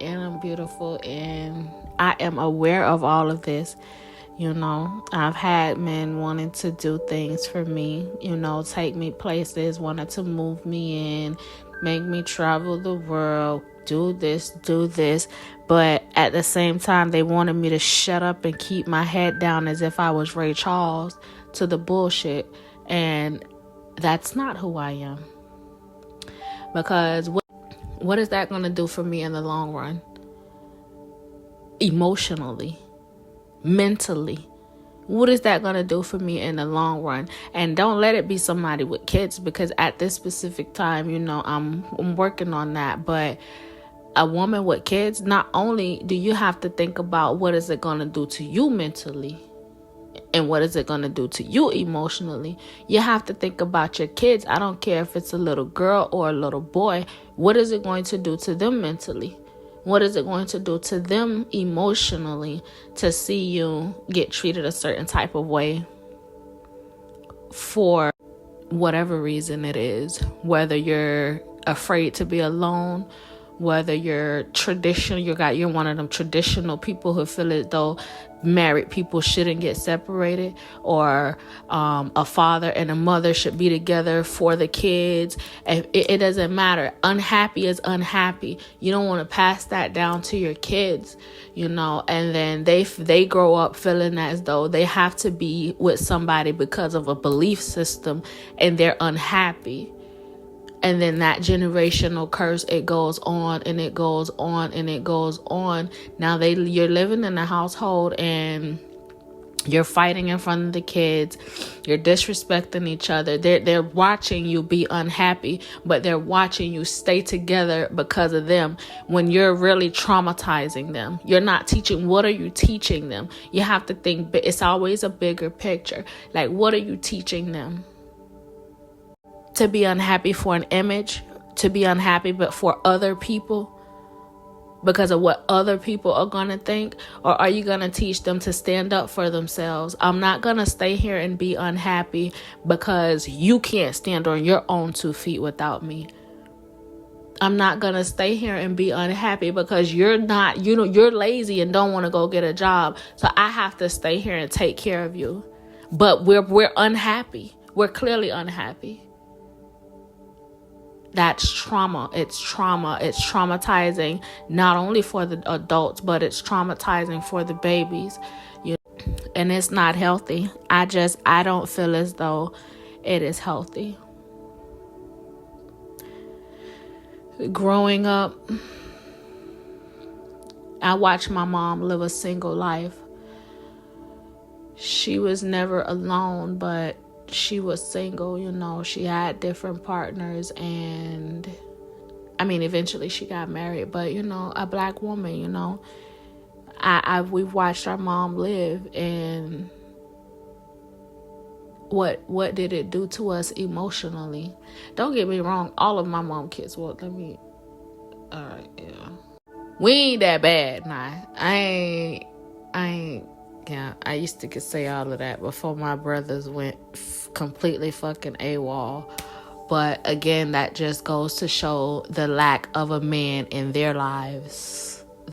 And I'm beautiful, and I am aware of all of this. I've had men wanting to do things for me, take me places, wanted to move me in, make me travel the world, do this. But at the same time, they wanted me to shut up and keep my head down as if I was Ray Charles to the bullshit. And that's not who I am. Because what is that going to do for me in the long run? Emotionally, mentally. What is that going to do for me in the long run? And don't let it be somebody with kids, because at this specific time, I'm working on that. But a woman with kids, not only do you have to think about what is it going to do to you mentally and what is it going to do to you emotionally, you have to think about your kids. I don't care if it's a little girl or a little boy. What is it going to do to them mentally? What is it going to do to them emotionally to see you get treated a certain type of way for whatever reason it is? Whether you're afraid to be alone, whether you're traditional, you're one of them traditional people who feel as though married people shouldn't get separated, or a father and a mother should be together for the kids. It doesn't matter. Unhappy is unhappy. You don't want to pass that down to your kids, and then they grow up feeling as though they have to be with somebody because of a belief system, and they're unhappy. And then that generational curse, it goes on and it goes on and it goes on. Now you're living in a household and you're fighting in front of the kids. You're disrespecting each other. They're watching you be unhappy, but they're watching you stay together because of them, when you're really traumatizing them. You're not teaching. What are you teaching them? You have to think, but it's always a bigger picture. Like, what are you teaching them? To be unhappy for an image, to be unhappy but for other people, because of what other people are going to think? Or are you going to teach them to stand up for themselves? I'm not going to stay here and be unhappy because you can't stand on your own 2 feet without me. I'm not going to stay here and be unhappy because you're lazy and don't want to go get a job. So I have to stay here and take care of you. But we're unhappy. We're clearly unhappy. That's trauma. It's trauma. It's traumatizing, not only for the adults, but it's traumatizing for the babies. And it's not healthy. I don't feel as though it is healthy. Growing up, I watched my mom live a single life. She was never alone, but she was single. She had different partners, and eventually she got married, but a black woman, we've watched our mom live, and what did it do to us emotionally? Don't get me wrong, all of my mom kids, alright, yeah, we ain't that bad. Nah, I ain't. Yeah, I used to say all of that before my brothers went completely fucking AWOL. But again, that just goes to show the lack of a man in their lives.